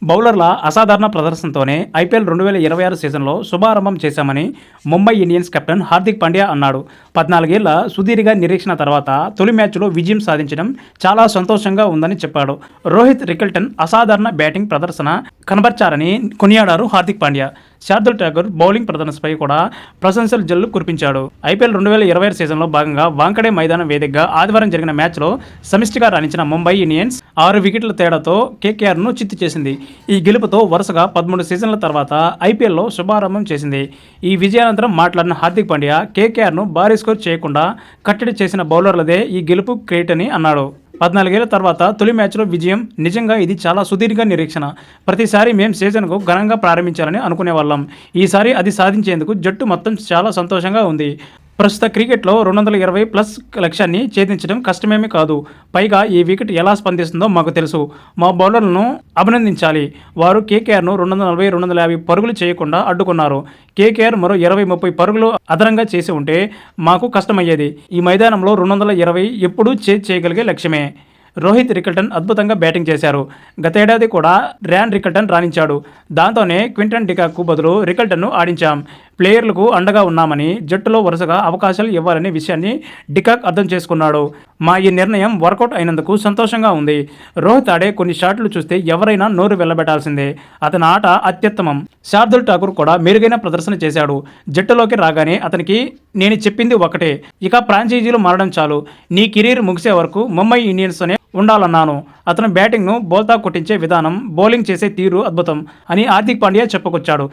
బౌలర్ల అసాధారణ ప్రదర్శనతోనే ఐపీఎల్ 2026 సీజన్లో శుభారంభం చేశామని ముంబై ఇండియన్స్ కెప్టెన్ హార్దిక్ పాండ్యా అన్నాడు. 14 ఏళ్ల సుదీర్ఘ నిరీక్షణ తర్వాత తొలి మ్యాచ్లో విజయం సాధించడం చాలా సంతోషంగా ఉందని చెప్పాడు. రోహిత్ రికల్టన్ అసాధారణ బ్యాటింగ్ ప్రదర్శన కనబర్చారని కొనియాడారు హార్దిక్ పాండ్యా. శార్దుల్ ఠాకూర్ బౌలింగ్ ప్రదర్శనపై కూడా ప్రశంసలు జల్లు కురిపించాడు. ఐపీఎల్ 2026 సీజన్లో భాగంగా వాంకడే మైదానం వేదికగా ఆదివారం జరిగిన మ్యాచ్లో సమిష్టిగా రాణించిన ముంబై ఇండియన్స్ 6 వికెట్ల తేడాతో కేకేఆర్ను చిత్తు చేసింది. ఈ గెలుపుతో వరుసగా 13 సీజన్ల తర్వాత ఐపీఎల్లో శుభారంభం చేసింది. ఈ విజయానంతరం మాట్లాడిన హార్దిక్ పాండ్యా కేకేఆర్ను భారీ స్కోర్ చేయకుండా కట్టడి చేసిన బౌలర్లదే ఈ గెలుపు క్రెడిట్ అని అన్నాడు. 14 ఏళ్ల తర్వాత తొలి మ్యాచ్లో విజయం నిజంగా ఇది చాలా సుదీర్ఘ నిరీక్షణ. ప్రతిసారి మేం సీజన్కు ఘనంగా ప్రారంభించాలని అనుకునేవాళ్ళం. ఈసారి అది సాధించేందుకు జట్టు మొత్తం చాలా సంతోషంగా ఉంది. ప్రస్తుత క్రికెట్లో 220+ లక్ష్యాన్ని ఛేదించడం కష్టమేమీ కాదు. పైగా ఈ వికెట్ ఎలా స్పందిస్తుందో మాకు తెలుసు. మా బౌలర్లను అభినందించాలి. వారు కేకేఆర్ను 240, 250 పరుగులు చేయకుండా అడ్డుకున్నారు. కేకేఆర్ మరో 20-30 పరుగులు అదనంగా చేసి ఉంటే మాకు కష్టమయ్యేది. ఈ మైదానంలో 220 ఎప్పుడూ చేయగలిగే లక్ష్యమే. రోహిత్ రికల్టన్ అద్భుతంగా బ్యాటింగ్ చేశారు. గతేడాది కూడా ర్యాన్ రికల్టన్ రాణించాడు. దాంతోనే క్వింటన్ డికాక్కు బదులు రికల్టన్ను ఆడించాం. ప్లేయర్లకు అండగా ఉన్నామని, జట్టులో వరుసగా అవకాశాలు ఇవ్వాలనే విషయాన్ని డికాక్ అర్థం చేసుకున్నాడు. మా ఈ నిర్ణయం వర్కౌట్ అయినందుకు సంతోషంగా ఉంది. రోహిత్ ఆడే కొన్ని షాట్లు చూస్తే ఎవరైనా నోరు వెళ్ళబెట్టాల్సిందే. అతని ఆట అత్యుత్తమం. శార్దుల్ ఠాకూర్ కూడా మెరుగైన ప్రదర్శన చేశాడు. జట్టులోకి రాగానే అతనికి నేను చెప్పింది ఒకటే, ఇక ఫ్రాంచైజీలు మారడం చాలు. నీ కెరీర్ ముగిసే వరకు ముంబై ఇండియన్స్తోనే ఉండాలన్నాను. అతను బ్యాటింగ్ను బోల్తా కొట్టించే విధానం, బౌలింగ్ చేసే తీరు అద్భుతం అని హార్దిక్ పాండ్యా చెప్పుకొచ్చాడు.